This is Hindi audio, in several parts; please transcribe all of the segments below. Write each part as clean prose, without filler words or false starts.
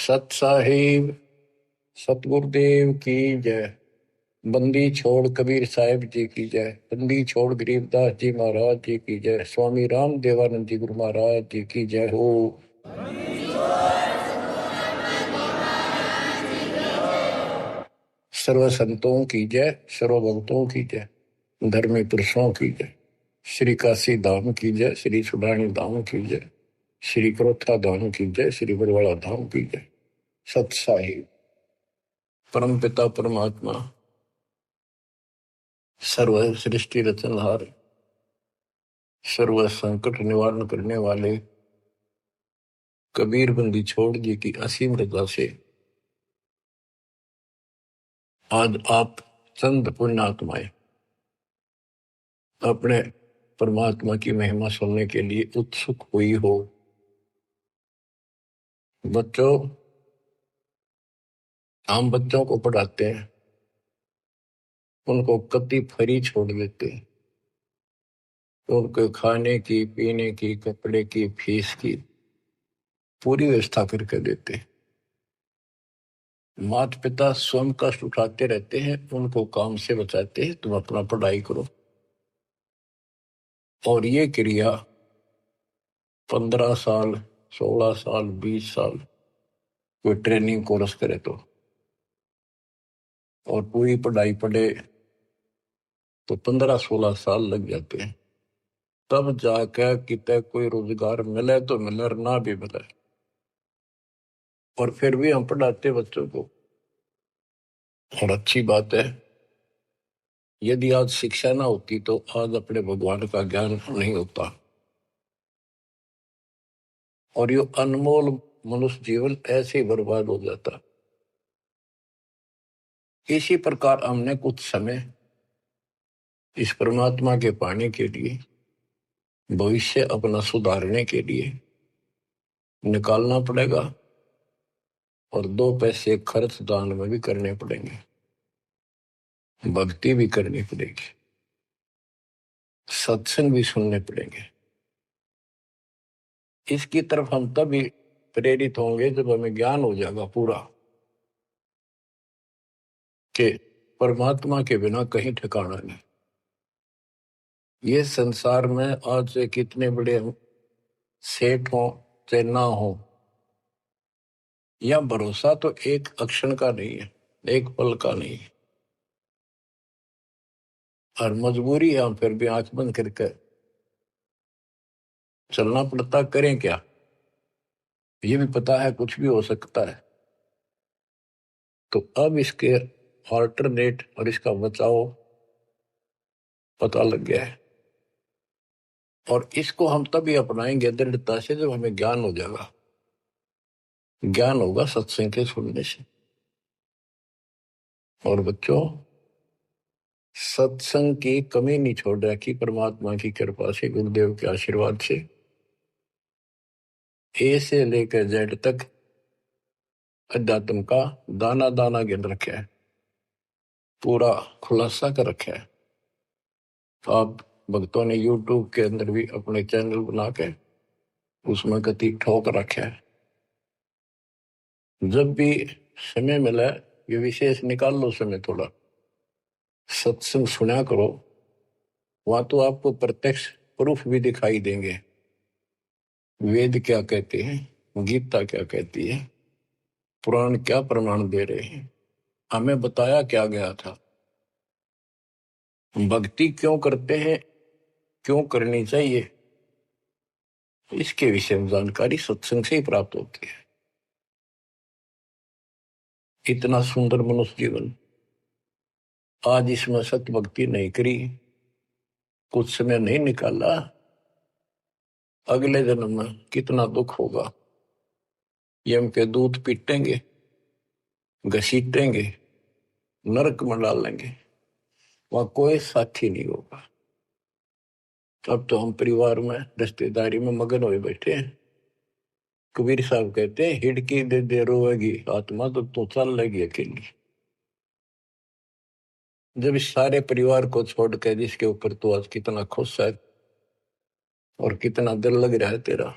सत साहिब सतगुरुदेव की जय। बंदी छोड़ कबीर साहिब जी की जय। बंदी छोड़ गरीबदास जी महाराज जी की जय। स्वामी राम देवानंद जी गुरु महाराज जी की जय हो। सर्व संतों की जय, सर्व भक्तों की जय, धर्मी पुरुषों की जय। श्री काशी धाम की जय, श्री सुडानी धाम की जय, श्री क्रोथा धाम की जय, श्री बरवाड़ा धाम की जय। सत साहिब परम पिता परमात्मा सर्व सृष्टि रचनहार, सर्व संकट निवारण करने वाले कबीर बंदी छोड़ जी की असीम रजा से आज आप चंद पुण्यात्माएं अपने परमात्मा की महिमा सुनने के लिए उत्सुक हुई हो। बच्चों, हम बच्चों को पढ़ाते हैं, उनको कति फ्री छोड़ देते हैं, उनको खाने की, पीने की, कपड़े की, फीस की पूरी व्यवस्था करके देते हैं। माता पिता स्वयं कष्ट उठाते रहते हैं, उनको काम से बचाते हैं, तुम अपना पढ़ाई करो। और ये क्रिया 15 साल, 16 साल, 20 साल कोई ट्रेनिंग कोर्स करे तो, और पूरी पढ़ाई पढ़े तो 15-16 साल लग जाते हैं। तब जाकर कितने कोई रोजगार मिले तो मिले और ना भी मिले। और फिर भी हम पढ़ाते बच्चों को। और अच्छी बात है, यदि आज शिक्षा ना होती तो आज अपने भगवान का ज्ञान नहीं होता, और ये अनमोल मनुष्य जीवन ऐसे ही बर्बाद हो जाता। इसी प्रकार हमने कुछ समय इस परमात्मा के पाने के लिए, भविष्य अपना सुधारने के लिए निकालना पड़ेगा, और 2 पैसे खर्च दान में भी करने पड़ेंगे, भक्ति भी करनी पड़ेगी, सत्संग भी सुनने पड़ेंगे। इसकी तरफ हम तभी प्रेरित होंगे जब हमें ज्ञान हो जाएगा पूरा कि परमात्मा के बिना कहीं ठिकाना नहीं। ये संसार में आज से कितने बड़े सेठ हो चाहे ना हो, या भरोसा तो एक अक्षण का नहीं है, एक पल का नहीं है। और मजबूरी है, हम फिर भी आंख बंद करके चलना पड़ता। करें क्या? ये भी पता है कुछ भी हो सकता है। तो अब इसके ऑल्टरनेट और इसका बचाव पता लग गया है, और इसको हम तभी अपनाएंगे दृढ़ता से जब हमें ज्ञान हो जाएगा। ज्ञान होगा सत्संग के सुनने से। और बच्चों, सत्संग की कमी नहीं छोड़ रखी परमात्मा की कृपा से, गुरुदेव के आशीर्वाद से। ए से लेकर जेड तक अध्यात्म का दाना दाना गिन रखा है, पूरा खुलासा कर रखा है। तो आप भक्तों ने यूट्यूब के अंदर भी अपने चैनल बना के उसमें कति ठोक रखा है। जब भी समय मिला, ये विशेष निकाल लो समय थोड़ा, सत्संग सुना करो। वहां तो आपको प्रत्यक्ष प्रूफ भी दिखाई देंगे। वेद क्या कहते हैं, गीता क्या कहती है, पुराण क्या प्रमाण दे रहे हैं, हमें बताया क्या गया था, भक्ति क्यों करते हैं, क्यों करनी चाहिए, इसके विषय में जानकारी सत्संग से ही प्राप्त होती है। इतना सुंदर मनुष्य जीवन, आज इसमें सत्य भक्ति नहीं करी, कुछ समय नहीं निकाला, अगले जन्म में कितना दुख होगा। यम के दूत पीटेंगे, घसीटेंगे, नरक में डालेंगे, वहां कोई साथी नहीं होगा। अब तो हम परिवार में, रिश्तेदारी में मगन हुए बैठे हैं। कबीर साहब कहते हैं, हिड़की दे दे रोएगी आत्मा तो तू चल लेगी अकेली। जब इस सारे परिवार को छोड़ के जिसके ऊपर तू आज कितना खुश है और कितना दिल लग रहा है तेरा,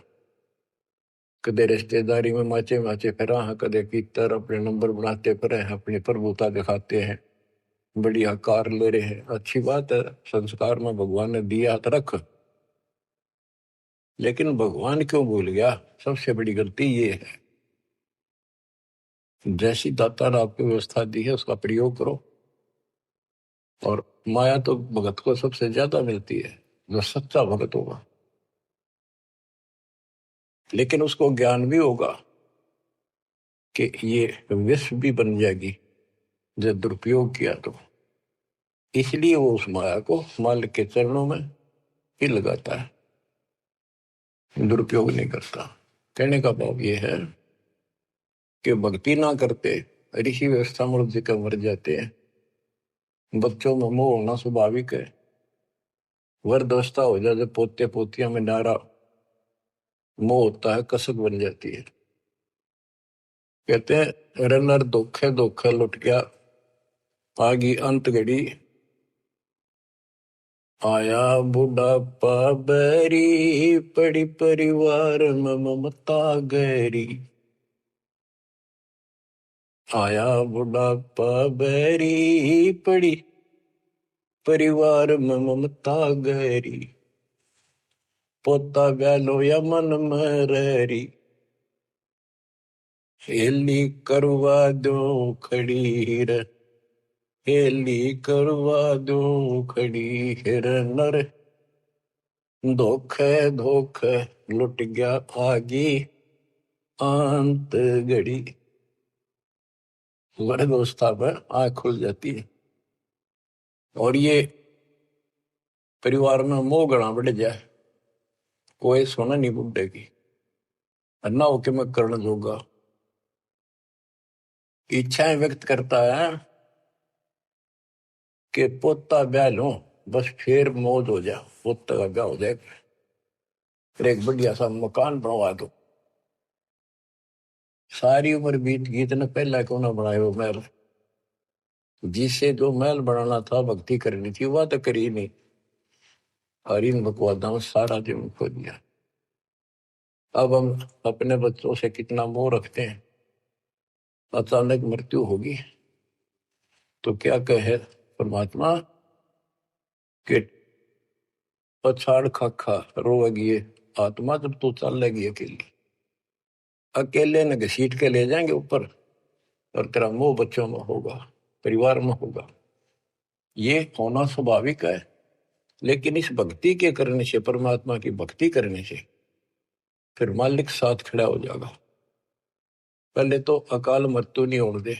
कदे रिश्तेदारी में माचे माचे फिरा है, कदे कीतर अपने नंबर बनाते फिरे हैं, अपनी प्रभुता दिखाते हैं, बढ़िया कार ले रहे हैं। अच्छी बात है, संस्कार में भगवान ने दिया तो रख, लेकिन भगवान क्यों भूल गया? सबसे बड़ी गलती ये है, जैसी दाता ने आपको व्यवस्था दी है उसका प्रयोग करो। और माया तो भगत को सबसे ज्यादा मिलती है, जो सच्चा भगत होगा। लेकिन उसको ज्ञान भी होगा कि ये विष भी बन जाएगी जब दुरुपयोग किया तो। इसलिए वो उस माया को मालिक के चरणों में ही लगाता है, दुरुपयोग नहीं करता। कहने का भाव ये है कि भक्ति ना करते ऋषि व्यवस्था मनुष्य का मर जाते हैं। बच्चों में मोह होना स्वाभाविक है। वृद्धावस्था हो जाए, जब पोते पोतियां में नारा मोह होता है, कसक बन जाती है। कहते हैं रनर धोखे धोखे लुट गया, आगी अंत घड़ी आया बुढ़ापा बैरी, पड़ी परिवार में ममता गहरी। आया बुढ़ापा बैरी, पड़ी परिवार में ममता गहरी। पोता ब्यालो या मन मररी, हेली करवा दो खड़ी रे, हेली करवा दो खड़ी हिर नर। धोखे धोखे लुट गया आगी अंत घड़ी। वृद्धावस्था में आंख खुल जाती है। और ये परिवार में मोह गणा बढ़ जाए, कोई सुना नहीं बुढ़े की, अन्ना होके मैं करना जोगा। इच्छाएं व्यक्त करता है कि पोता ब्याह लो, बस फिर मौज हो जाए, पोता का ब्याह हो जाए, फिर एक बढ़िया सा मकान बनवा दो। सारी उम्र बीत गई, इतने पहला क्यों ना बनाए वो महल? जिसे जो महल बनाना था, भक्ति करनी थी, वह तो करी नहीं। और इन बकवादा में सारा जीवन खो दिया। अब हम अपने बच्चों से कितना मोह रखते हैं। अचानक मृत्यु होगी तो क्या कहे परमात्मा कि पछाड़ खाखा रोएगी ये आत्मा, जब तू चल लेगी अकेली। अकेले न घसीट के ले जाएंगे ऊपर, और तेरा मोह बच्चों में होगा, परिवार में होगा। ये होना स्वाभाविक है। लेकिन इस भक्ति के करने से, परमात्मा की भक्ति करने से, फिर मालिक साथ खड़ा हो जाएगा। पहले तो अकाल मृत्यु नहीं होने दे,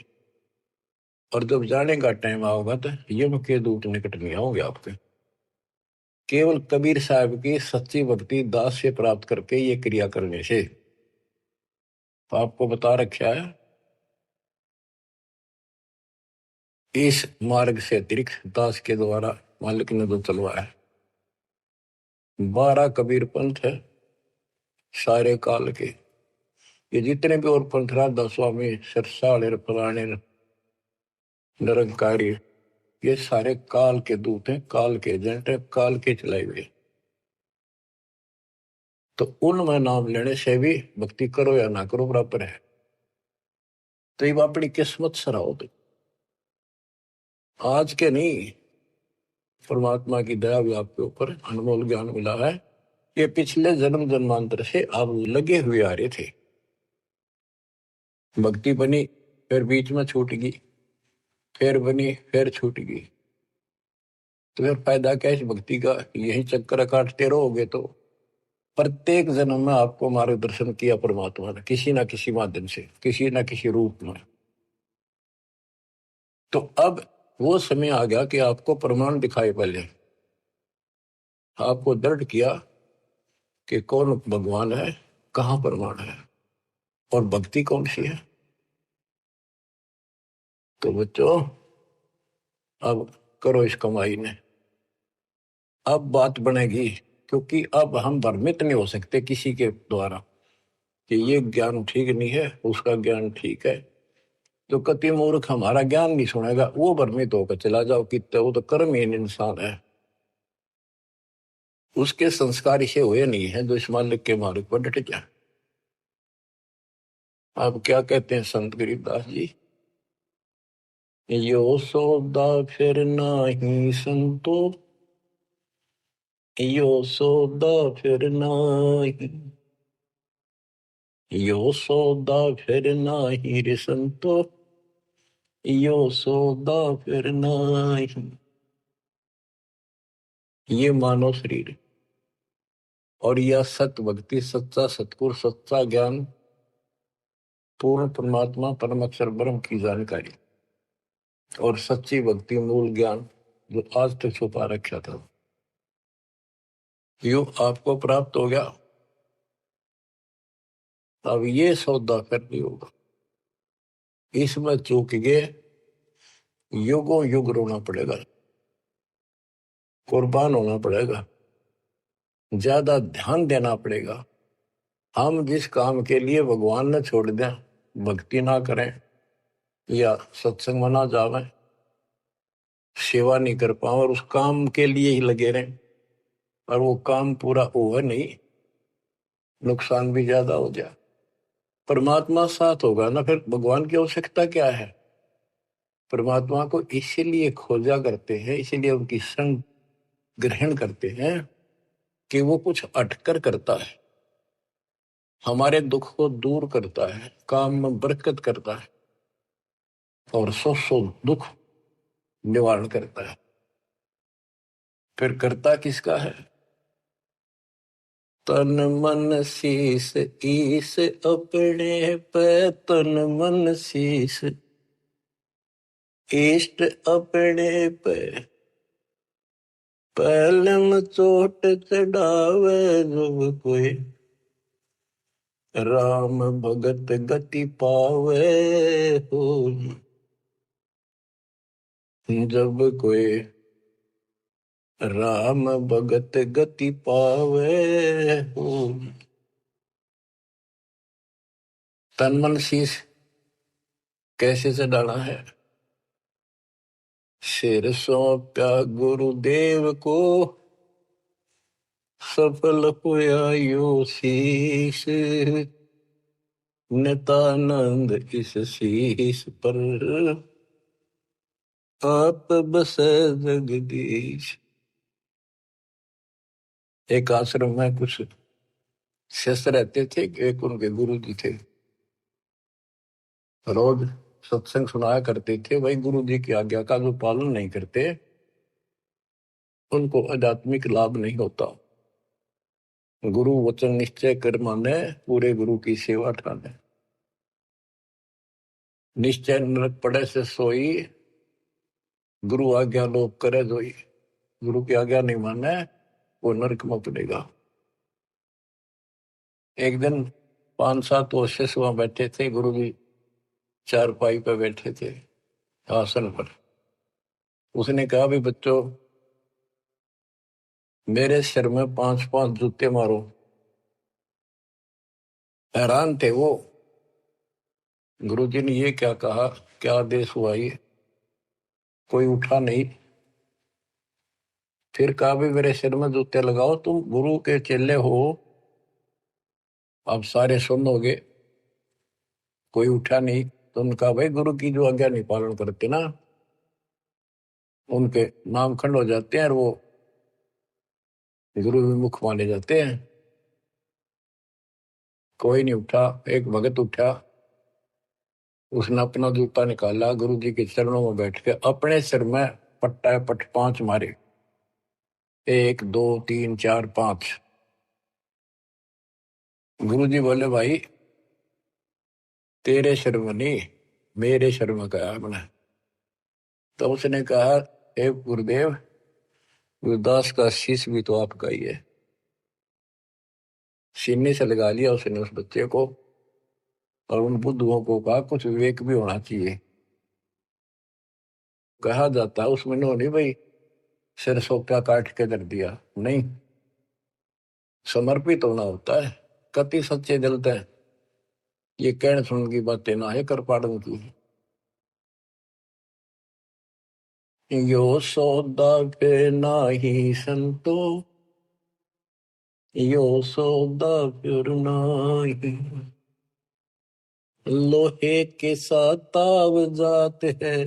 और जब जाने का टाइम आओगा तो यम के दूत निकट नहीं आओगे आपके। केवल कबीर साहब की सच्ची भक्ति दास से प्राप्त करके ये क्रिया करने से, तो आपको बता रखा है इस मार्ग से अतिरिक्त दास के द्वारा मालिक ने जो चलवाया है। 12 कबीर पंथ है सारे काल के। ये जितने भी और पंथ राधा स्वामी, सरसाल, फलाने, निरंकारी, ये सारे काल के दूत हैं, काल के एजेंट हैं, काल के चलाए हुए। तो उनमें नाम लेने से भी भक्ति करो या ना करो बराबर है। तो ये अपनी किस्मत सराहो। तो आज के नहीं, परमात्मा की दया भी आपके ऊपर अनमोल ज्ञान मिला है। ये पिछले जन्म जन्मांतर से आप लगे हुए आ रहे थे। भक्ति बनी, फिर बीच में छूट गई, फिर बनी, फिर छूट गई। तो फिर फायदा क्या इस भक्ति का? यही चक्कर काटते रहोगे तो प्रत्येक जन्म में आपको मार्गदर्शन किया परमात्मा ने, किसी ना किसी माध्यम से, किसी ना किसी रूप में। तो अब वो समय आ गया कि आपको प्रमाण दिखाए। पहले आपको दृढ़ किया कि कौन भगवान है, कहां प्रमाण है, और भक्ति कौन सी है। तो बच्चों, अब करो इस कमाई ने। अब बात बनेगी, क्योंकि अब हम भ्रमित नहीं हो सकते किसी के द्वारा कि ये ज्ञान ठीक नहीं है, उसका ज्ञान ठीक है। जो कति मूर्ख हमारा ज्ञान नहीं सुनेगा, वो भ्रमित होकर चला जाओ कि वो तो कर्महीन इंसान है, उसके संस्कार इसे हुए नहीं है जो इस मालिक के मार्ग पर डट जाए। आप क्या कहते हैं संत गरीबदास जी? यो सौदा फिर नाही संतो, यो सौदा फिर नाही, यो सौदा फिर नाही रे संतो, यो सौदा फिर नाही। ये मानव शरीर और यह सत्य भक्ति, सच्चा सतगुर, सच्चा ज्ञान, पूर्ण परमात्मा परम अक्षर ब्रह्म की जानकारी और सच्ची भक्ति मूल ज्ञान जो आज तक छुपा रखा था, यो आपको प्राप्त हो गया। अब ये सौदा करनी होगा, इसमें चूक गए युगों युग रोना पड़ेगा, कुर्बान होना पड़ेगा, ज्यादा ध्यान देना पड़ेगा। हम जिस काम के लिए भगवान ने छोड़ दिया, भक्ति ना करें या सत्संग में ना जावे, सेवा नहीं कर पाओ और उस काम के लिए ही लगे रहें और वो काम पूरा हुआ नहीं, नुकसान भी ज्यादा हो जाए, परमात्मा साथ होगा ना, फिर भगवान की आवश्यकता क्या है? परमात्मा को इसीलिए खोजा करते हैं, इसीलिए उनकी संग ग्रहण करते हैं कि वो कुछ अटकर करता है, हमारे दुख को दूर करता है, काम में बरकत करता है और सौ दुख निवारण करता है। फिर करता किसका है? तन मन शीस ईस अपने पे, तन मन शीस इष्ट अपने पे, पहलम चोट चढ़ावे जब कोई, राम भगत गति पावे हो, जब कोई राम भगत गति पावे हो। तन मन शीश कैसे से डाला है? सिर सौंप्या गुरुदेव को, सफल हुआ यो शीश, नितानंद इस शीश पर आप बसे जगदीश। एक आश्रम में कुछ शिष्य रहते थे, एक उनके गुरु जी थे, रोज सत्संग सुनाया करते थे। भाई गुरु जी की आज्ञा का जो पालन नहीं करते उनको आध्यात्मिक लाभ नहीं होता। गुरु वचन निश्चय कर माने, पूरे गुरु की सेवा ठाने, निश्चय नरक पड़े से सोई, गुरु आज्ञा लोग करे जोई। गुरु की आज्ञा नहीं माने वो नरक में पड़ेगा। एक दिन 5-7 वर्ष वहां बैठे थे, गुरु जी चारपाई पे बैठे थे आसन पर। उसने कहा भी बच्चों, मेरे सिर में 5-5 जूते मारो। हैरान थे वो, गुरुजी ने ये क्या कहा, क्या आदेश हुआ ये? कोई उठा नहीं। फिर कहा भी मेरे सिर में जूते लगाओ, तुम गुरु के चेले हो, अब सारे सुनोगे। कोई उठा नहीं। तो उनका भाई गुरु की जो आज्ञा नहीं पालन करते ना, उनके नाम खंड हो जाते हैं और वो गुरु विमुख माने जाते हैं। कोई नहीं उठा। एक भगत उठा, उसने अपना जूता निकाला, गुरु जी के चरणों में बैठ के अपने सिर में पट्टा पट 5 मारे। 1 2 3 4 5। गुरु जी बोले भाई तेरे सिर में नहीं, मेरे सिर में कहा मैंने। तो उसने कहा हे गुरुदेव, गुरुदास का शीश भी तो आपका ही है। सीने से लगा लिया उसने उस बच्चे को और उन बुद्धुओं को कहा कुछ विवेक भी होना चाहिए। कहा जाता है उसमें नहीं भाई सिर सोप्या काट के धर दिया, नहीं, समर्पित होना होता है। कति सच्चे जलते हैं, ये कहने सुन की बातें ना है कर पाड़न की। यो सौदा पे नाही संतो, यो सौदा फिर नाही, लोहे के साथ ताव जात है,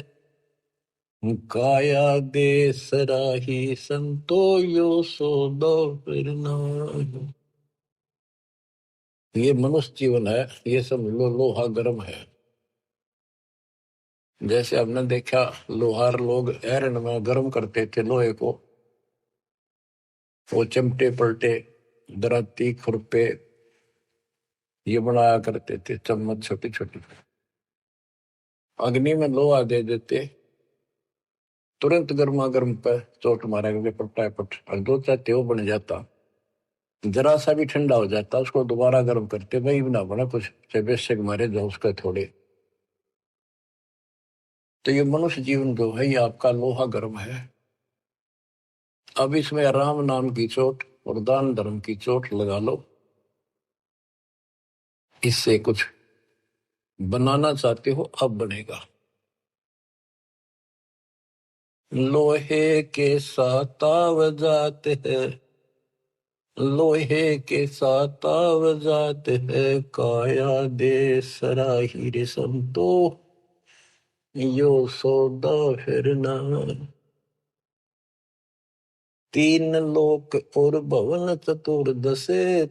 काया दे सराही संतो यो सौदो फिर नाहि। ये मनुष्य जीवन है, ये सब लोहा गर्म है। जैसे हमने देखा लोहार लोग एरन में गर्म करते थे लोहे को, वो चिमटे पलटे दराती खुरपे ये बनाया करते थे, चम्मच छोटी छोटी। अग्नि में लोहा दे देते, तुरंत गर्मा गर्म पे चोट मारेंगे पट्टा पट, और दो चाहते वो बन जाता। जरा सा भी ठंडा हो जाता, उसको दोबारा गर्म करते, वही बना बना कुछ बेशक मारे जो उसके थोड़े। तो ये मनुष्य जीवन जो है ये आपका लोहा गर्म है। अब इसमें राम नाम की चोट और दान धर्म की चोट लगा लो, इससे कुछ बनाना चाहते हो अब बनेगा। लोहे के साथ ताव जाते हैं, लोहे के साथ ताव जाते हैं, काया दे सराही रे संतो यो सौदा फिर ना। तीन लोक और भवन चतुर्दश,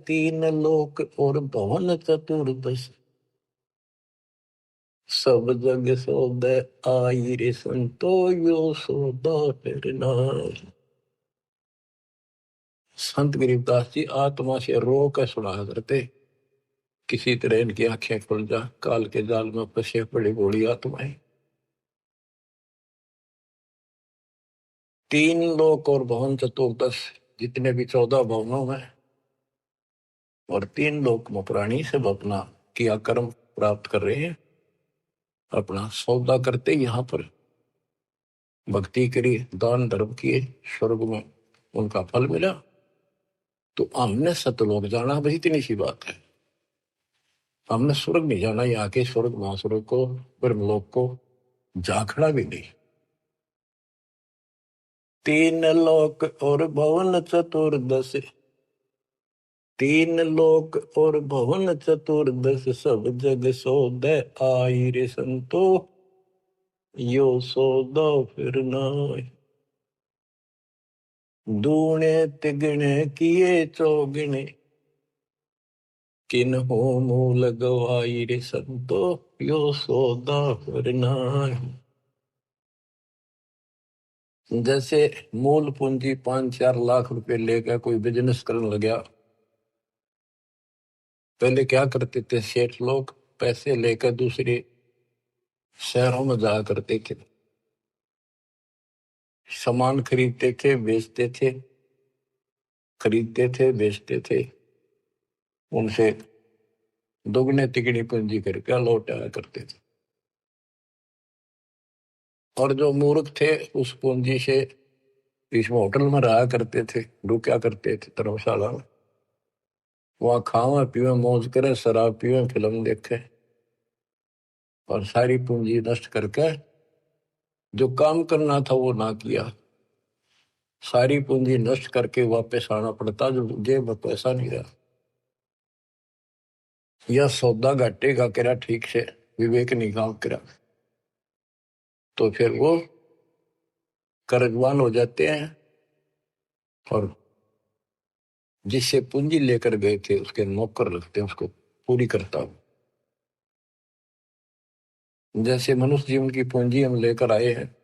तीन लोक और भवन चतुर्दश, सब जग सौदे आई रे संतो यो सौदा फिर ना। संत गरीबदास जी आत्मा से रो कर सुना करते, किसी तरह इनकी आंखें खुल जा, काल के जाल में फंसे पड़ी बूढ़ी आत्माएं। तीन लोक और भवन चतुर्दश, जितने भी 14 भवनों में और तीन लोक में प्राणी सब अपना किया कर्म प्राप्त कर रहे हैं, अपना सौदा करते यहाँ पर भक्ति करी, दान धर्म किए, स्वर्ग में उनका फल मिला। तो हमने सतलोक जाना, बस इतनी सी बात है। हमने स्वर्ग नहीं जाना, यहाँ के स्वर्ग महास्वर्ग को ब्रह्मलोक को झांकना भी नहीं। तीन लोक और भवन चतुर्दश, तीन लोक और भवन चतुर्दश, सब जग सौदे आई रे संतो यो सौदा फिर नाहि। दूने तिगने किए चौगने, किन हो मूल गवाई रे संतो यो सौदा फिर नाहि। जैसे मूल पूंजी 5-4 लाख रुपए लेकर कोई बिजनेस करने लगा, पहले क्या करते थे सेठ लोग, पैसे लेकर दूसरे शहरों में जाया करते थे, सामान खरीदते थे बेचते थे, खरीदते थे बेचते थे, उनसे दोगुने तिगुनी पूंजी करके लौट आया करते थे। और जो मूर्ख थे उस पूंजी से इस होटल में रहा करते थे, रुका करते थे धर्मशाला में, वहां खावा पीवे मौज करे, शराब पीवे, फिल्म देखे, और सारी पूंजी नष्ट करके जो काम करना था वो ना किया, सारी पूंजी नष्ट करके वापस आना पड़ता, जो जेब में पैसा नहीं रहा। यह सौदा घाटे का करा ठीक से, विवेक नहीं काम करा, तो फिर वो कर्जवान हो जाते हैं, और जिससे पूंजी लेकर गए थे उसके नौकर रखते हैं, उसको पूरी करता हूं। जैसे मनुष्य जीवन की पूंजी हम लेकर आए हैं,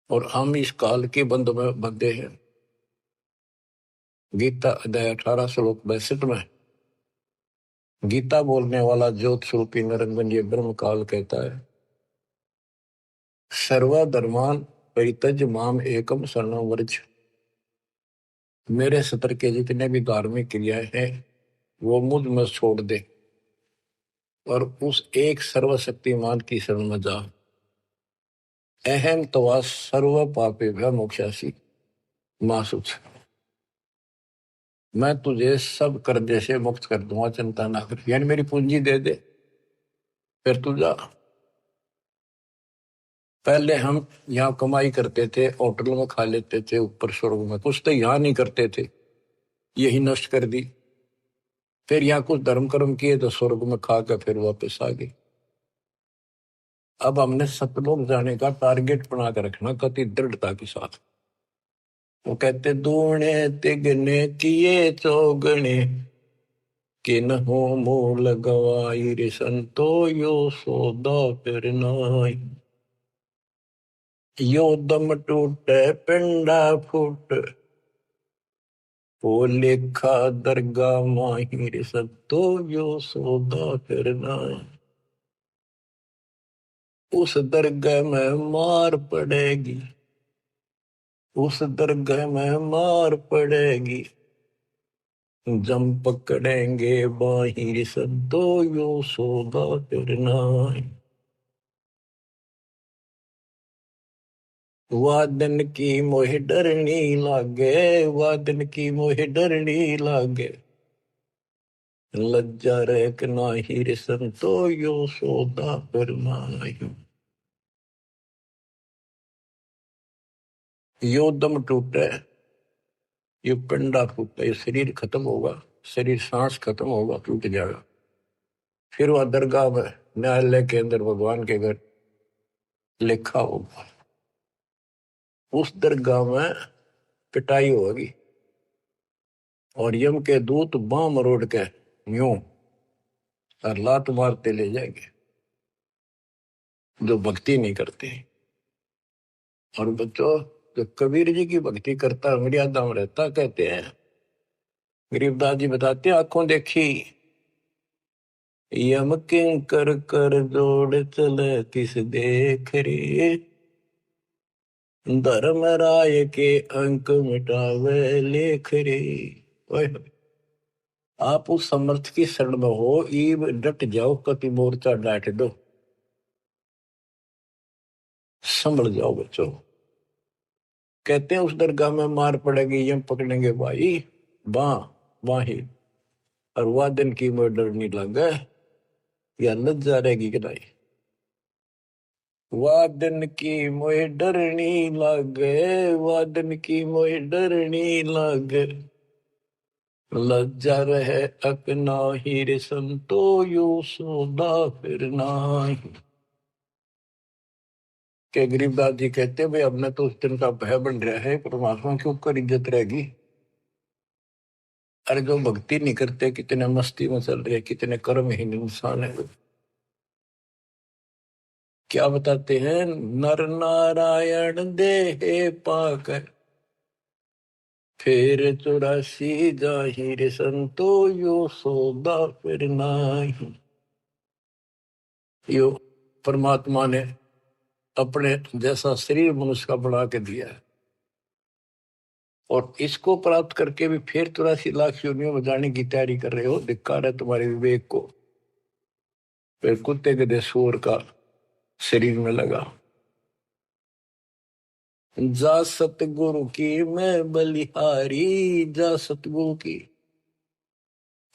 और हम इस काल के बंध में बंधे हैं। गीता अध्याय 18 श्लोक 62 में गीता बोलने वाला ज्योत स्वरूपी निरंजन ब्रह्म काल कहता है, सर्वधर्मान परित्यज माम एकम शरणं व्रज। मेरे सतर के जितने भी धार्मिक क्रियाएं हैं वो मुझ में छोड़ दे, और उस एक सर्वशक्तिमान की शरण में जा। अहम तवा सर्व पापे भय मोक्षासी मां सुच। मैं तुझे सब कर्जे से मुक्त कर दूंगा, चिंता ना कर, यानी मेरी पूंजी दे दे फिर तू जा। पहले हम यहाँ कमाई करते थे, होटल में खा लेते थे, ऊपर स्वर्ग में कुछ तो यहाँ नहीं करते थे, यही नष्ट कर दी। फिर यहाँ कुछ धर्म कर्म किए तो स्वर्ग में खा के फिर वापस आ गई। अब हमने सतलोक जाने का टारगेट बना कर रखना कति दृढ़ता के साथ। वो कहते दूने तिगने किए चौगने किन हो मूल गवाई रे संतो यो सौदा फिर नाई। यो दम टूटे पिंडा फूट वो लेखा दरगाह माहिर सत्तो यो सौदा फिर नाई। उस दरगाह में मार पड़ेगी, उस दरगाह में मार पड़ेगी, जम पकड़ेंगे बाहिर सद्दो यो सौदा करना। वादन की मोह डरनी लागे, वादन की मोह डरनी लागे, लज्जा रेक नाहिर संतो यो सौदा करना। यो दम टूटे, ये पिंडा फूटे, शरीर खत्म होगा, शरीर सांस खत्म होगा, टूट जाएगा। फिर वह दरगाह में न्यायालय के अंदर भगवान के घर लिखा होगा। उस दरगाह में पिटाई होगी और यम के दूत बां मरोड़ के यूं और लात मारते ले जाएंगे जो भक्ति नहीं करते। और बच्चों, जो कबीर जी की भक्ति करता मर्यादा में रहता, कहते हैं गरीबदास जी बताते, आंखों देखी यम किंकर कर जोड़ चले तिस देख रे, धर्म राय के अंक मिटावे लेख रे। ओए आप उस समर्थ की शरण में हो, ईब डट जाओ, कति मोर्चा डांट दो, संभल जाओ बच्चों। कहते हैं उस दरगाह में मार पड़ेगी, यम पकड़ेंगे भाई बां बाही, और वादन की मोह डरनी लगे, या लज्जा रहेगी कि नहीं। वादन की मोह डरनी लगे, वादन की मोह डरनी लगे, लज्जा रहे अकना हीरे संतो यो सौदा फिर नाही। के गरीबदास जी कहते भाई अब तो उस दिन का भय बन रहा है, परमात्मा के ऊपर इज्जत रहेगी। अरे जो भक्ति नहीं करते कितने मस्ती में चल रहे, कितने कर्महीन इंसान है। क्या बताते हैं, नर नारायण देह पाकर फिर 84 जाहिर संतो यो सौदा फिर नाही। यो परमात्मा ने अपने जैसा शरीर मनुष्य का बना के दिया है, और इसको प्राप्त करके भी फिर 84 लाख योनियों में जाने की तैयारी कर रहे हो। धिक्कार है तुम्हारे विवेक को। फिर कुत्ते गधे सूअर का शरीर में लगा। जा सतगुरु की मैं बलिहारी, जा सतगुरु की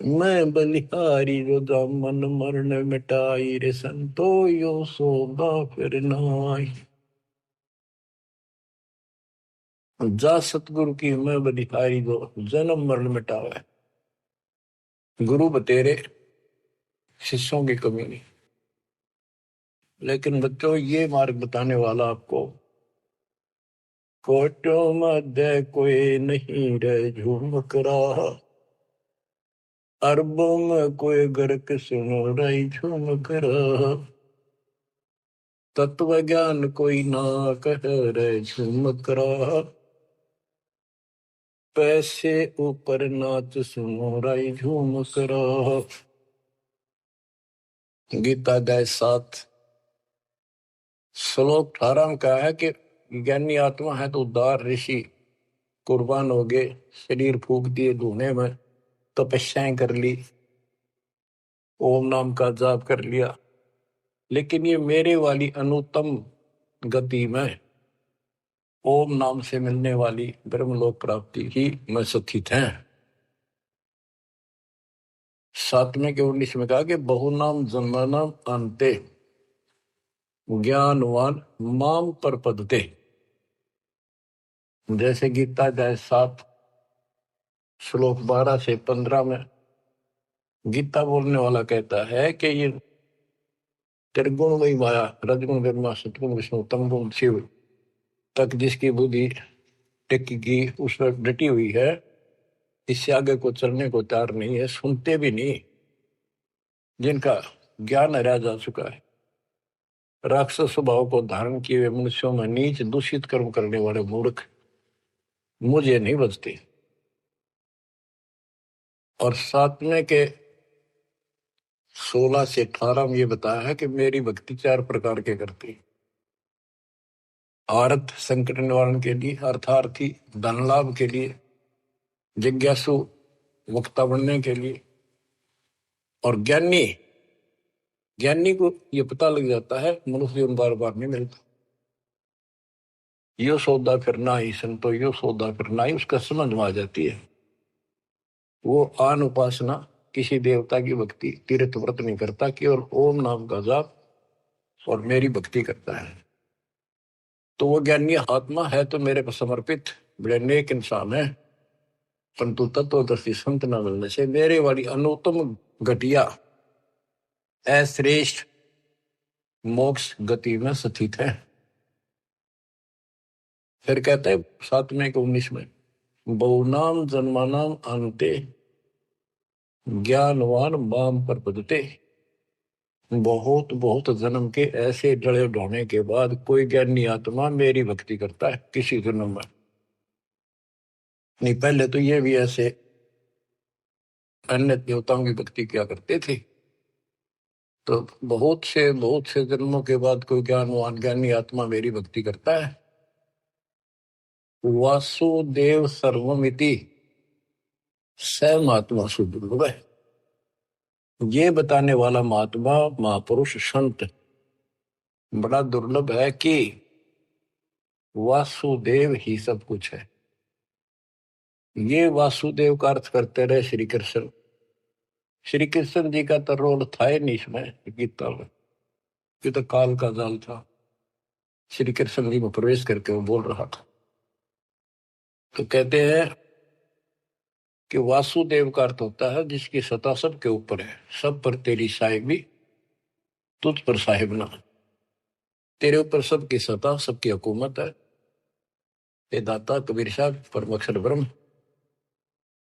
मैं बलिहारी, जो दामन मरण मिटाई रे संतो यो सौदा फिर नाई। जा सतगुरु की मैं बलिहारी, जो जन्म मरण मिटावे। गुरु बतेरे, शिष्यों की कमी नहीं। लेकिन बच्चों, ये मार्ग बताने वाला आपको, कोटों मध्य कोई नहीं रे झूमक रहा, अरबों में कोई गर्क सुनो रही झूमक रहा, तत्व ज्ञान कोई ना कह रे झूमक रहा, पैसे ऊपर नाच सुनो रही झूमक रहा। गीता अध्याय 7 श्लोक 18 में कहा है कि ज्ञानी आत्मा है तो उदार ऋषि कुर्बान हो गए, शरीर फूक दिए धुएं में, तपस्याएं कर ली, ओम नाम का जाप कर लिया, लेकिन ये मेरे वाली अनुत्तम गति में ओम नाम से मिलने वाली ब्रह्मलोक प्राप्ति ही में सुखित हैं। 7वें के 19 में कहा कि बहुनाम जन्मनाम अंते ज्ञानवान माम पर पदते। जैसे गीता अध्याय 7 श्लोक 12 से 15 में गीता बोलने वाला कहता है कि ये त्रिगुण वही माया, रजगुण ब्रह्मा, सतगुण विष्णु, तमगुण शिव तक जिसकी बुद्धि टिकी की उस पर डटी हुई है, इससे आगे को चलने को तैयार नहीं है, सुनते भी नहीं। जिनका ज्ञान हरा जा चुका है, राक्षस स्वभाव को धारण किए हुए मनुष्यों में नीच दूषित कर्म करने वाले मूर्ख मुझे नहीं बचते। और सातवें के 16 से 18 में ये बताया है कि मेरी भक्ति 4 प्रकार के करती। आर्थ संकट निवारण के लिए, अर्थार्थी धन लाभ के लिए, जिज्ञासु वक्ता बनने के लिए, और ज्ञानी ज्ञानी को ये पता लग जाता है मनुष्य जीवन बार बार नहीं मिलता। यो सौदा करना ही संतो, यो सौदा करना ही उसका समझ में आ जाती है। वो आन उपासना, किसी देवता की भक्ति, तीर्थ व्रत नहीं करता, केवल ओम नाम का जाप और मेरी भक्ति करता है। तो वो ज्ञानी आत्मा है तो मेरे को समर्पित बड़े नेक इंसान है, परंतु तत्वदर्शी संत न मिलने से मेरे वाली अनुत्तम घटिया अश्रेष्ठ मोक्ष गति में स्थित है। फिर कहते हैं 7वें के 19 में, बहुनाम जन्मानाम अंते ज्ञानवान माम पर पदते। बहुत बहुत जन्म के ऐसे डले ढोने के बाद कोई ज्ञानी आत्मा मेरी भक्ति करता है किसी जन्म में। नहीं, पहले तो ये भी ऐसे अन्य देवताओं की भक्ति किया करते थे। तो बहुत से जन्मों के बाद कोई ज्ञानवान ज्ञानी आत्मा मेरी भक्ति करता है। वासुदेव सर्वमिति स महात्मा सुदुर्लभ है। ये बताने वाला महात्मा महापुरुष संत बड़ा दुर्लभ है कि वासुदेव ही सब कुछ है। ये वासुदेव का अर्थ करते रहे श्री कृष्ण। श्री कृष्ण जी का तो रोल था ही नहीं इसमें गीता में, ये तो काल का जाल था। श्री कृष्ण जी में प्रवेश करके वो बोल रहा था। तो कहते हैं कि वासुदेव का अर्थ होता है जिसकी सत्ता सबके ऊपर है, सब पर तेरी साहिबी, तुझ पर साहिब ना। तेरे ऊपर सबकी सत्ता, सबकी हुकूमत है। हे दाता कबीर साहब, परम अक्षर ब्रह्म,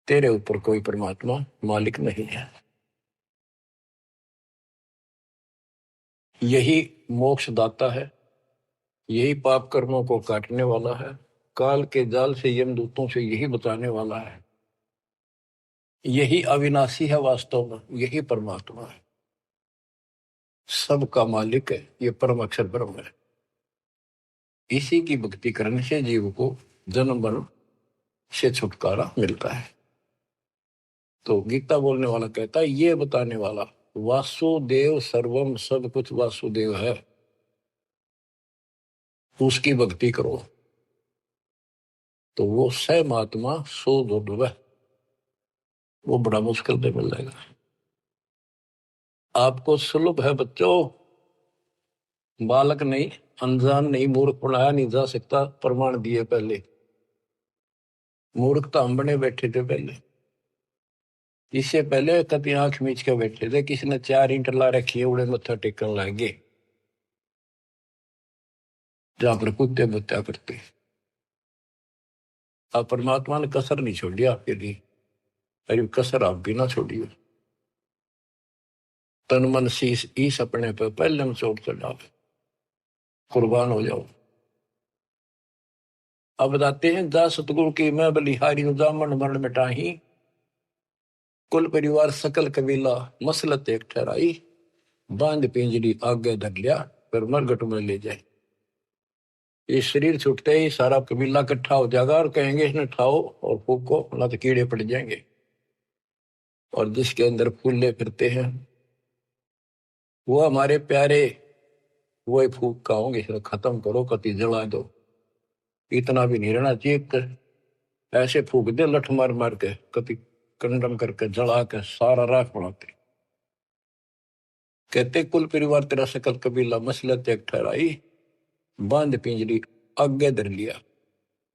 तेरे ऊपर कोई परमात्मा मालिक नहीं है। यही मोक्ष दाता है, यही पाप कर्मों को काटने वाला है, काल के जाल से यमदूतों से यही बचाने वाला है। यही अविनाशी है, वास्तव में यही परमात्मा है, सबका मालिक है, ये परम अक्षर ब्रह्म है। इसी की भक्ति करने से जीव को जन्म मरण से छुटकारा मिलता है। तो गीता बोलने वाला कहता है, ये बताने वाला वासुदेव सर्वम, सब कुछ वासुदेव है, उसकी भक्ति करो तो वो स महात्मा सो दुर्लभ, वो बड़ा मुश्किल में मिल जाएगा। आपको सुलभ है बच्चों, बालक नहीं, अनजान नहीं, मूर्ख पढ़ाया नहीं जा सकता, प्रमाण दिए पहले। मूर्ख तो हम बने बैठे थे पहले, इससे पहले कभी आंख मीच के बैठे थे, किसी ने 4 ईंट ला रखी है, उड़े मत्था टेकन लगे जहां पर कुत्ते बत्या करते। अब परमात्मा ने कसर नहीं छोड़ी आपके लिए, अरे कसर आप भी ना छोड़िए। तन मन शीश ईस अपने पे पहले हम चोट चढ़ाओ, कुर्बान हो जाओ। अब बताते हैं, जा सतगुरु की मैं बलिहारी जामन मरण मिटाही, कुल परिवार सकल कबीला मसलत एक ठहराई, बांध पिंजरी आगे धर लिया, फिर मरगट में ले जाए। ये शरीर छूटते ही सारा कबीला इकट्ठा हो जाएगा और कहेंगे इसने ठाओ और फूको, ना तो कीड़े पड़ जाएंगे। और जिसके अंदर फूले फिरते हैं वो हमारे प्यारे, वो फूक का होंगे, इसे खत्म करो, कति जला दो। इतना भी नहीं रहना चाहिए, ऐसे फूक दे लठ मार मार के, कति कंडम करके जला के सारा राख बनाते। कहते कुल परिवार तेरा सकल कबीला मसलत एक ठहराई, बांध पिंजरी आगे धर लिया,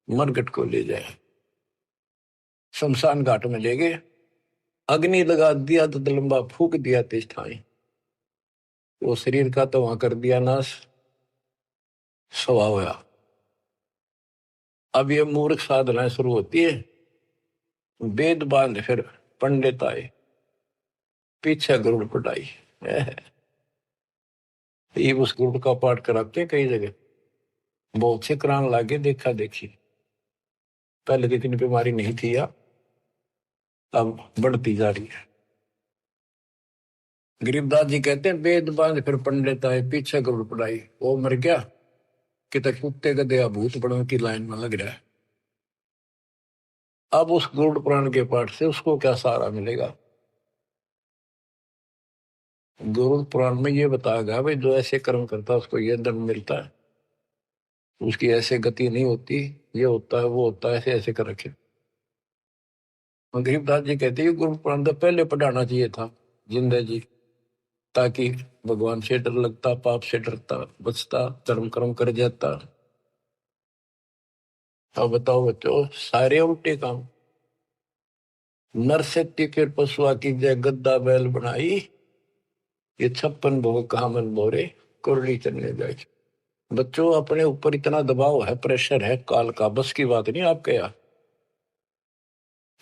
मरगट को ले जाए, शमशान घाट में ले गए। अग्नि लगा दिया तो लंबा फूक दिया तिस ठाई, वो शरीर का तो वहां कर दिया नाश, सवा होया। अब ये मूर्ख साधना शुरू होती है, वेद बांध फिर पंडित आए, पीछे गरुड़ पटाई। ये उस गरुड़ का पाठ कराते हैं कई जगह, बहुत से करान लागे, देखा देखी। पहले तो इतनी बीमारी नहीं थी या अब बढ़ती जा रही है। गरीबदास जी कहते हैं वेद बांध फिर पंडित आए, पीछे गरुड़ पटाई। वो मर गया कि तक कुत्ते का दया भूत बड़ों की लाइन में लग रहा है। अब उस गरुड़ पुराण के पाठ से उसको क्या सहारा मिलेगा? गरुड़ पुराण में ये बताया गया भाई, जो ऐसे कर्म करता है उसको ये दंड मिलता है, उसकी ऐसे गति नहीं होती, ये होता है वो होता है, ऐसे ऐसे कर रखे। गरीबदास जी कहते हैं गुरु पुराण तो पहले पढ़ाना चाहिए था जिंदा जी, ताकि भगवान से डर लगता, पाप से डरता, बचता, धर्म कर्म कर जाता। अब बताओ बच्चों, सारे उल्टे काम। नर से के पशुआ की जय गद्दा बैल बनाई, ये 56 भोग कहा मन बोरे, कुरली चलने जाए। बच्चों अपने ऊपर इतना दबाव है, प्रेशर है काल का, बस की बात नहीं आपके यहाँ।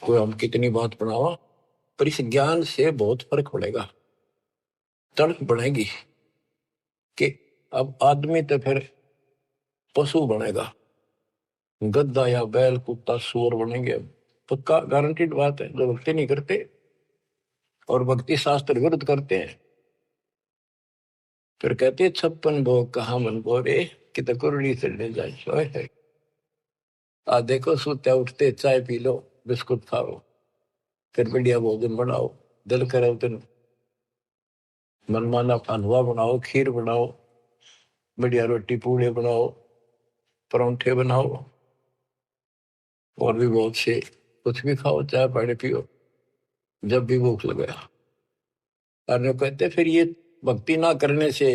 कोई हम कितनी बात बनावा, पर इस ज्ञान से बहुत फर्क पड़ेगा, तड़प बढ़ेगी कि अब आदमी तो फिर पशु बनेगा, गद्दा या बैल कुत्ता सूअर बनेंगे। पक्का गारंटीड बात है। जो भक्ति नहीं करते और भक्ति शास्त्र विरुद्ध करते हैं, फिर कहते हैं 56 भोग कहा मन बोरे, कि तकुरड़ी से ले जाए। आ देखो सोते उठते चाय पी लो, बिस्कुट खाओ, फिर बढ़िया भोजन बनाओ, दिल करे तो मनमाना हलवा बनाओ, खीर बनाओ, बढ़िया रोटी पूड़े बनाओ, परोंठे बनाओ, और भी बहुत से, कुछ भी खाओ, चाय पानी पियो जब भी भूख लगे। और कहते फिर ये भक्ति ना करने से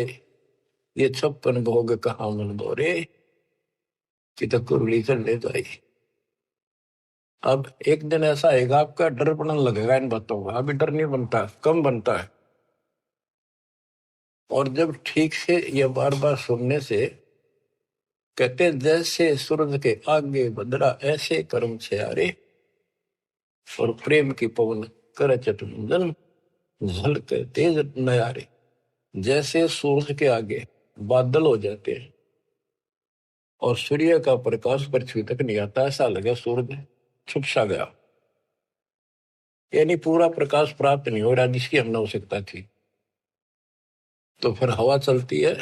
ये 56 भोग कहाँ मन बोरे, कि तो कुरली कर ले जाए। अब एक दिन ऐसा आएगा आपका डर पड़ने लगेगा इन बातों का। अभी डर नहीं बनता, कम बनता है। और जब ठीक से ये बार बार सुनने से, कहते जैसे सूरज के आगे बदरा ऐसे कर्म छे यारे, और प्रेम की पवन कर चतुंदन झलके तेज नयारे। जैसे सूरज के आगे बादल हो जाते हैं और सूर्य का प्रकाश पृथ्वी तक नहीं आता, ऐसा लगे सूरज छुप सा गया, यानी पूरा प्रकाश प्राप्त नहीं हो रहा जिसकी हमने आवश्यकता थी। तो फिर हवा चलती है,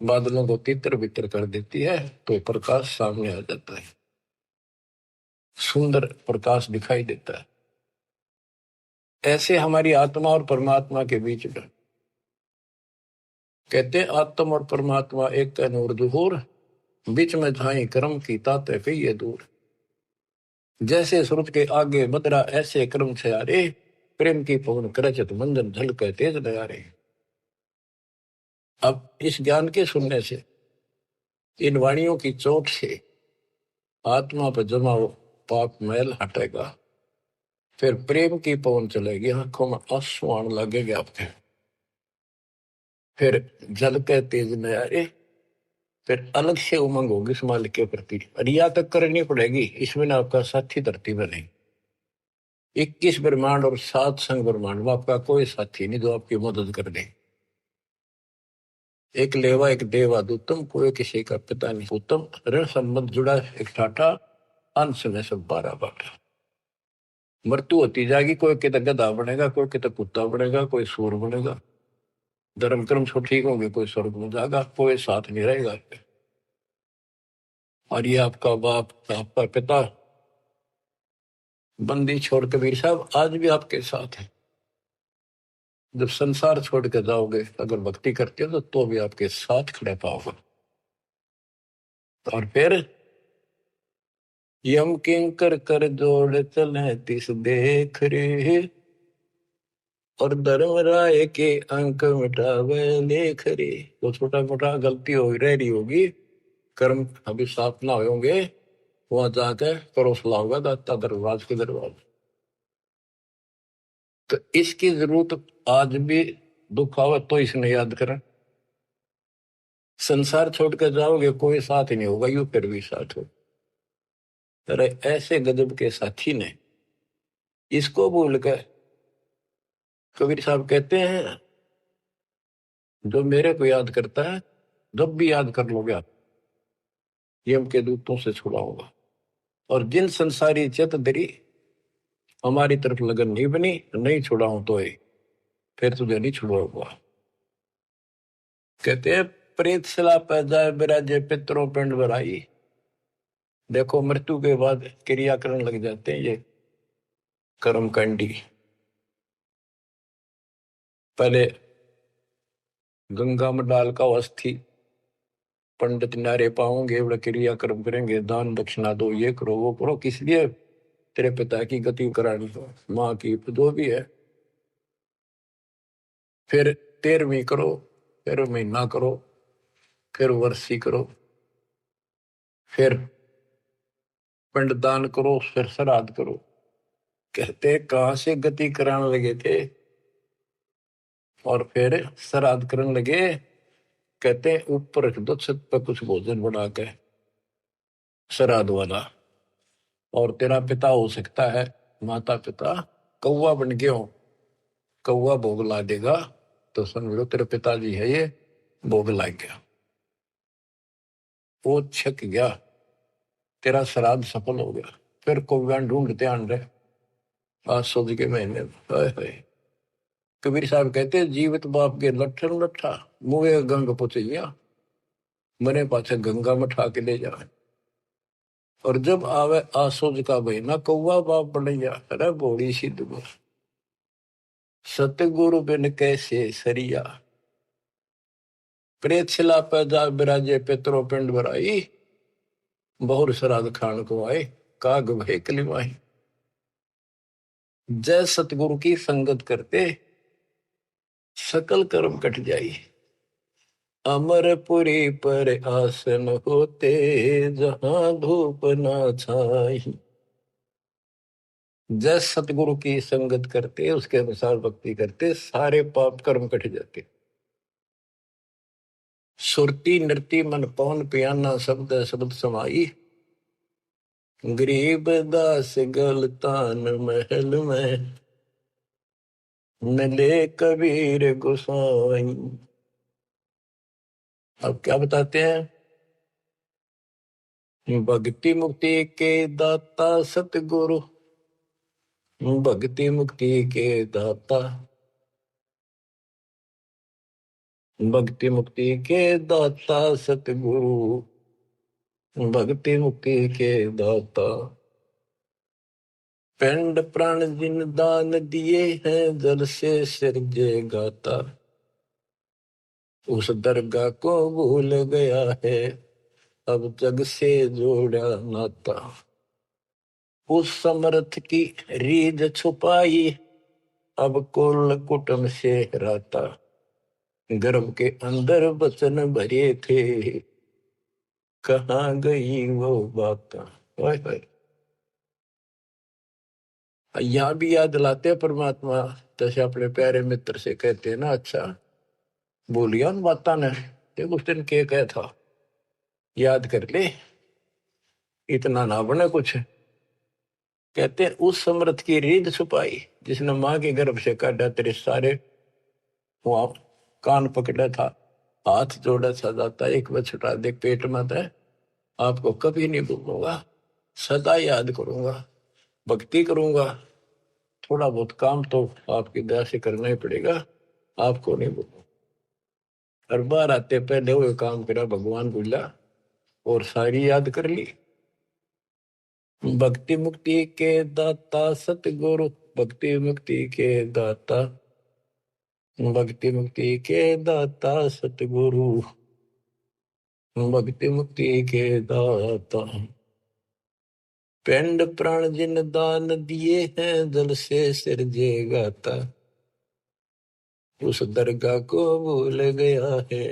बादलों को तितर बितर कर देती है, तो प्रकाश सामने आ जाता है, सुंदर प्रकाश दिखाई देता है। ऐसे हमारी आत्मा और परमात्मा के बीच में, कहते आत्मा और परमात्मा एक का नूर दुहूर, बीच में झाई कर्म की ताते कहिए दूर। जैसे सूरज के आगे बदरा ऐसे कर्म से आरे, प्रेम की पवन करचत मंजन झलके तेज नयारे। अब इस ज्ञान के सुनने से, इन वाणियों की चोट से आत्मा पर जमा हो पाप मैल हटेगा, फिर प्रेम की पवन चलेगी, आंखों में आंसू आने लगेंगे आपके, फिर जल के तेज नयारे, फिर अलग से उमंग होगी इस मालिक के प्रति। रिया तक करनी पड़ेगी, इसमें ना आपका साथी धरती में नहीं। 21 ब्रह्मांड और 7 संग ब्रह्मांड में आपका कोई साथी नहीं जो आपकी मदद कर दे। एक लेवा एक देवा दूतम, कोई किसी का पिता नहीं उत्तम, ऋण संबंध जुड़ा एक ठाठा, अंश में सब 12 बाटा। मृत्यु होती जाएगी, कोई कितना गधा बनेगा, कोई कितना कुत्ता बनेगा, कोई सूर बनेगा, धर्म कर्म सब ठीक होंगे, कोई स्वर्ग में जाएगा, कोई साथ नहीं रहेगा। और ये आपका बाप, आपका पिता, बंदी छोड़ कबीर साहब आज भी आपके साथ है। जब संसार छोड़ के जाओगे, अगर भक्ति करते हो तो भी आपके साथ खड़े पाओगे। और फिर यम किंकर कर जोड़ चले तिस देख रे, और धर्म राय के अंक मिटावे लेख रे। तो छोटा मोटा गलती हो रह रही होगी, कर्म अभी साफ ना होंगे, वहां जाके परोस लाओगा दाता दरबार के दरबार। तो इसकी जरूरत आज भी दुख आवे तो इसने याद करें। संसार छोड़ कर जाओगे कोई साथ ही नहीं होगा, यू फिर भी साथ हो। अरे ऐसे गजब के साथी ने इसको भूल कर, कबीर साहब कहते हैं जो मेरे को याद करता है जब भी याद कर लोगे आप, यम के दूतों से छुड़ाऊंगा। और जिन संसारी चित धरी हमारी तरफ लगन नहीं बनी, नहीं छुड़ाऊं तो फिर तुझे नहीं छुड़ाऊंगा। कहते हैं प्रेत सला पैदा बिराजे पितरों पिंड भराई। देखो मृत्यु के बाद क्रिया करने लग जाते हैं ये कर्म कांडी। पहले गंगा में डाल का अस्थि पंडित नारे पाओगे, बड़ा क्रिया कर्म करेंगे, दान दक्षिणा दो, ये करो वो करो, किस लिए? तेरे पिता की गति करानी हो, माँ की जो भी है। फिर 13वीं करो, फिर महीना करो, फिर वर्षी करो, फिर पिंडदान करो, फिर श्राद्ध करो। कहते कहां से गति कराने लगे थे और फिर श्राद्ध करने लगे। कहते ऊपर रख दो छत पर कुछ भोजन बना के श्राद्ध वाला, और तेरा पिता हो सकता है माता पिता कौवा बन गया हो, कौवा भोग ला देगा तो समझ लो तेरे पिताजी है ये, भोग ला गया, वो छक गया, तेरा श्राद्ध सफल हो गया। फिर कौवा ढूंढते आन रहे आज सोच के महीने। हाय हाय। कबीर साहब कहते जीवित बाप के लट्ठन लट्ठा मुँह गंग पुछिया, मरे पाछे गंगा में ठा के ले जाए। और जब आवे आसोज का महीना कौवा बाप बन गया। अरे बोड़ी सिद्ध गुरु सतगुरु बिन कैसे सरिया, प्रेत शिला पर जा बिराजे पितरों पिंड भराई, बहुर श्राद्ध खान को आए काग भय कलिमाई। जय सतगुरु की संगत करते सकल कर्म कट जाई, अमरपुरी पर आसन होते जहां धूप ना छाई। जय सतगुरु की संगत करते उसके अनुसार भक्ति करते सारे पाप कर्म कट जाते। सुरती नृति मन पवन पियाना शब्द शब्द समाई, गरीब दास गलतान महल में मिले कबीर गोसाई। अब क्या बताते हैं? भक्ति मुक्ति के दाता सतगुरु, भक्ति मुक्ति के दाता, भक्ति मुक्ति के दाता सतगुरु, भक्ति मुक्ति के दाता। पिंड प्राण जिन दान दिए हैं जल से सिरजे गाता, उस दरगाह को भूल गया है अब जग से जोड़ा नाता। उस समर्थ की रीझ छुपाई अब कुल कुटुंब से राता, गर्भ के अंदर बचन भरे थे कहाँ गई वो बात। यहाँ भी याद दिलाते हैं परमात्मा, जैसे अपने प्यारे मित्र से कहते हैं ना, अच्छा बोलिया उन बात ने, देख उस दिन क्या कहा था, याद कर ले, इतना ना बने कुछ। कहते हैं उस समर्थ की रीढ़ छुपाई जिसने माँ के गर्भ से काटा, तेरे सारे वहां कान पकड़ा था, हाथ जोड़ा सा जाता, एक बार छुटा दे पेट में था, आपको कभी नहीं भूलूंगा, सदा याद करूंगा, भक्ति करूंगा, थोड़ा बहुत काम तो आपकी दया से करना ही पड़ेगा, आपको नहीं भूलूंगा। हर बार आते पहले वो काम करा भगवान बोला और सारी याद कर ली। भक्ति मुक्ति के दाता सतगुरु, भक्ति मुक्ति के दाता, भक्ति मुक्ति के दाता सतगुरु, भक्ति मुक्ति के दाता। पिंड प्राण जिन दान दिए हैं जल से सिरजे गाता, उस दरगाह को भूल गया है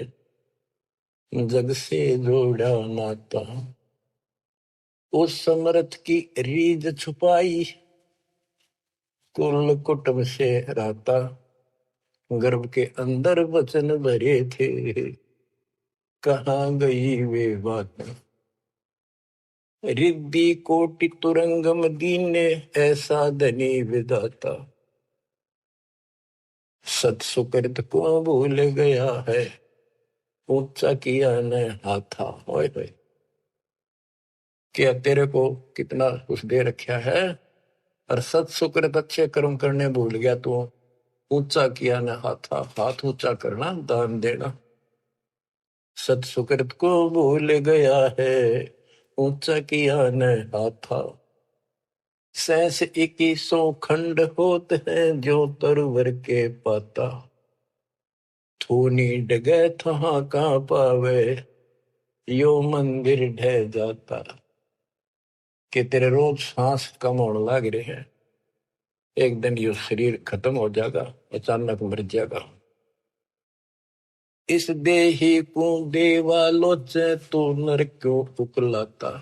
जग से जोड़ा नाता। उस समर्थ की रीझ छुपाई कुल कुटुंब से रहता, गर्भ के अंदर वचन भरे थे, कहाँ गई वे बात। रिद्धि कोटि तुरंगम दीने, ऐसा धनी विधाता, सत सुकृत को भूल गया है, ऊंचा किया न हाथा। ओए होए, क्या तेरे को कितना कुछ दे रखा है, और सत सुकृत अच्छे कर्म करने भूल गया तू। ऊंचा किया न हाथा, हाथ ऊंचा करना, दान देना। सत सुकृत को भूल गया है, ऊंचा किया न हाथा। सहस 2100 खंड होत है, जो तरवर के पाता। थूनी डगे थहा का पावे, यो मंदिर ढह जाता। कि तेरे रोज सांस कम होने लग रहे हैं, एक दिन यो शरीर खत्म हो जाएगा, अचानक मर जाएगा। इस देही को देवालोचे, तो नर क्यों उकलाता।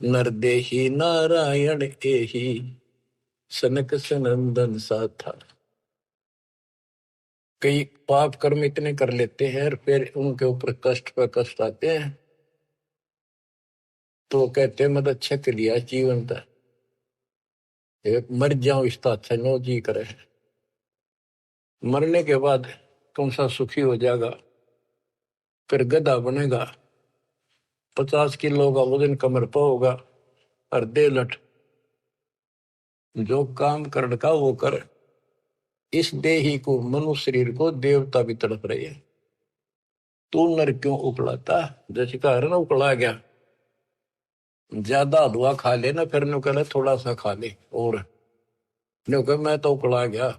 नर देही नारायण एही, सनक सनंदन सा था। कई पाप कर्म इतने कर लेते हैं और फिर उनके ऊपर कष्ट पर कष्ट आते हैं, तो कहते हैं मत अच्छा कर लिया जीवन था, मर जाओ इसका अच्छा नो जी करे। मरने के बाद कौन सा सुखी हो जाएगा, फिर गधा बनेगा, 50 किलो का वजन कमर पर होगा, और दे लट जो काम कर का वो कर। इस देही को, मनुष्य शरीर को देवता भी तड़प रहे हैं, तू नर क्यों उकलाता। जैसे कहा ना उकला गया, ज्यादा हलवा खा लेना, फिर नु कहना थोड़ा सा खा ले, और नु कह मैं तो उकला गया,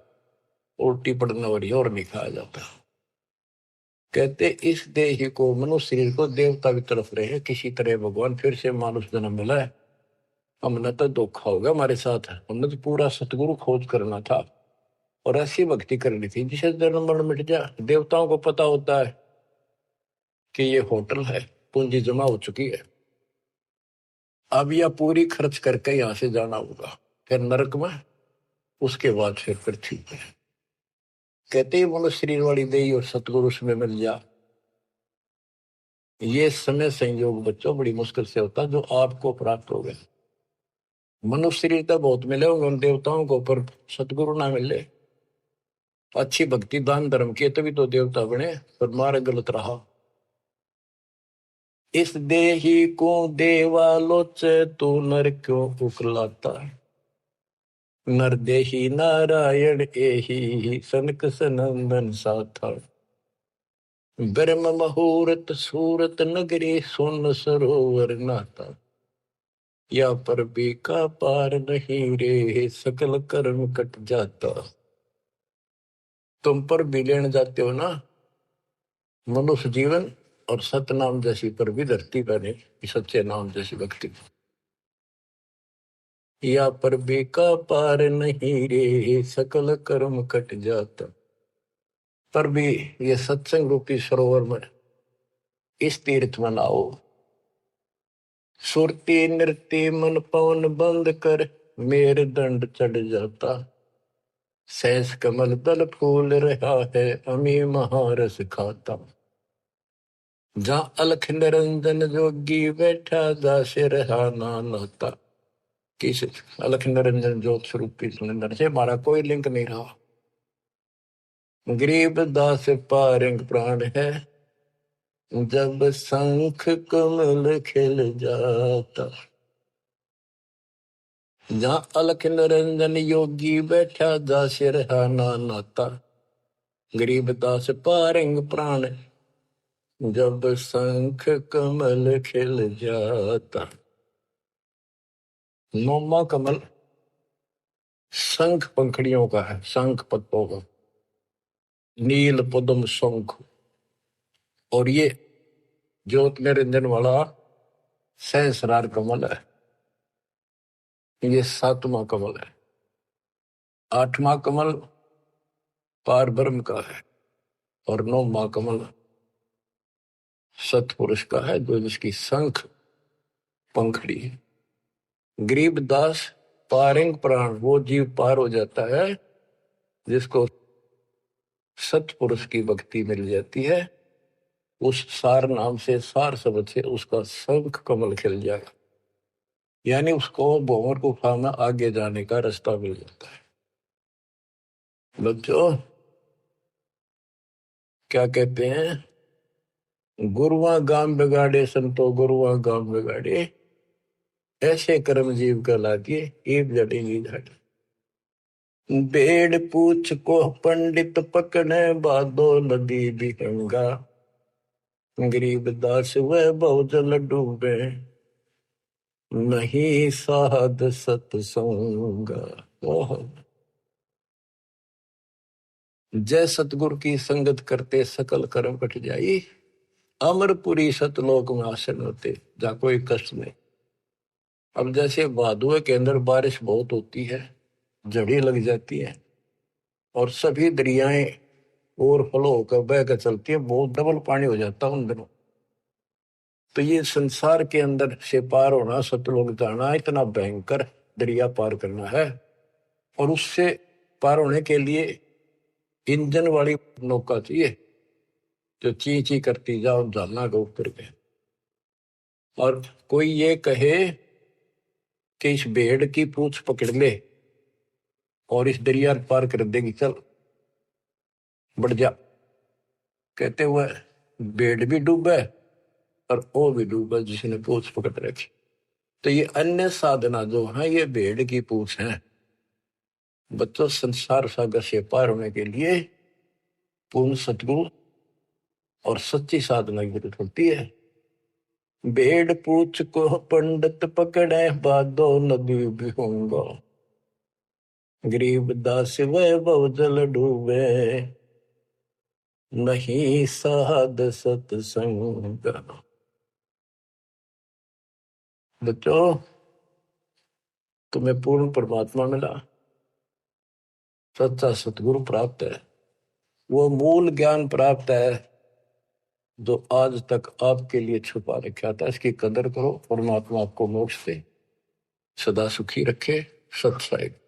उल्टी पड़ने वाली और नहीं खाया जाता। कहते इस देह को, मनुष्य शरीर को देवता भी तरफ रहे हैं, किसी तरह भगवान फिर से मानुष जन्म मिला है। हमने तो धोखा होगा हमारे साथ, हमने तो पूरा सतगुरु खोज करना था और ऐसी भक्ति करनी थी जिसे जन्म मरण मिट जाए। देवताओं को पता होता है कि ये होटल है, पूंजी जमा हो चुकी है, अब यह पूरी खर्च करके यहां से जाना होगा, फिर नरक में, उसके बाद फिर पृथ्वी पे। कहते ही मनुष्य शरीर वाली देही और सतगुरु में मिल जा। ये समय संयोग बच्चों बड़ी मुश्किल से होता जो आपको प्राप्त हो गए। मनुष्य शरीर तो बहुत मिले होंगे उन देवताओं को, पर सतगुरु ना मिले, अच्छी भक्ति दान धर्म किए तभी तो देवता बने, पर मार्ग गलत रहा। इस देही को देवालोचे, तू नर क्यों उकलाता। नर देही नारायण एही, सनक सनंदन साथा। ब्रह्म मुहूर्त सूरत नगरी, सुन सरोवर नाता। या पर भी का पार नहीं रे, सकल कर्म कट जाता। तुम पर भी लेने जाते हो ना मनुष्य जीवन, और सतनाम जैसी पर भी धरती बने, सच्चे नाम जैसी भक्ति। या पर भी का पार नहीं रे, सकल कर्म कट जाता। पर भी ये सत्संग रूपी सरोवर में, इस तीर्थ में नाओ। सुरती नृत्य मन पवन बंद कर, मेरे दंड चढ़ जाता। सहस कमल दल फूल रहा है, अमी महारस खाता। जहाँ अलख निरंजन जोगी बैठा, दासे रहा नाता। किस अलख निरंजन ज्योत स्वरूपी सुनिंदर से हमारा कोई लिंक नहीं रहा। गरीब दास पारंग प्राण है, जब शंख कमल खिल जाता। जहाँ अलख निरंजन योगी बैठा, दासे रहा नाता। गरीब दास पारंग प्राण, जब शंख कमल खिल जाता। नौमा कमल शंख पंखड़ियों का है, शंख पत्तों का, नील पद्म शंख। और ये ज्योत निरंजन वाला सहस्रार कमल है, ये 7वां कमल है। 8वां कमल पार ब्रह्म का है, और 9वां कमल सतपुरुष का है, जो जिसकी शंख पंखड़ी है। गरीब दास पारंग प्राण वो जीव पार हो जाता है जिसको सतपुरुष की भक्ति मिल जाती है। उस सार नाम से, सार शब्द से उसका शंख कमल खिल जाएगा, यानी उसको भंवर गुफा में आगे जाने का रास्ता मिल जाता है। बच्चों क्या कहते हैं, गुरुआ गाम बिगाड़े संतो गुरुआ गाम बिगाड़े, ऐसे कर्म जीव कहला दिए एक जड़ेगी झाड़ी। बेड़ पूछ को पंडित पकड़े बादो नदी भी गंगा, गरीब दास वह बहुजल डूबे नहीं साध सत्संग। जय सतगुरु की संगत करते सकल कर्म कट जाई, अमरपुरी सतलोक में आसन होते जा कोई कष्ट नहीं। अब जैसे भादुए के अंदर बारिश बहुत होती है, जड़ी लग जाती है और सभी दरियाएं ओवरफ्लो होकर बह कर चलती है, बहुत डबल पानी हो जाता है उन दिनों। तो ये संसार के अंदर से पार होना, सतलोक जाना, इतना भयंकर दरिया पार करना है। और उससे पार होने के लिए इंजन वाली नौका चाहिए जो ची ची करती जाओ झालना के ऊपर के। और कोई ये कहे कि इस भेड़ की पूंछ पकड़ ले और इस दरिया पार कर देगी, चल बढ़ जा, कहते हुए भेड़ भी डूबे और वो भी डूबा जिसने पूंछ पकड़ रखी। तो ये अन्य साधना जो है ये भेड़ की पूंछ है। बच्चों संसार सागर से पार होने के लिए पूर्ण सतगुरु और सच्ची साधना की जरूरत होती है। भेड़ पूछ को पंडित पकड़े बादो नदी भी होंगे, गरीब दास वह बहुजल डूबे नहीं साध सत्संग। बच्चों तुम्हें पूर्ण परमात्मा मिला, सच्चा सतगुरु प्राप्त है, वो मूल ज्ञान प्राप्त है जो आज तक आपके लिए छुपा रखा था। इसकी कदर करो, परमात्मा आपको मोक्ष दे, सदा सुखी रखे। सत साहिब।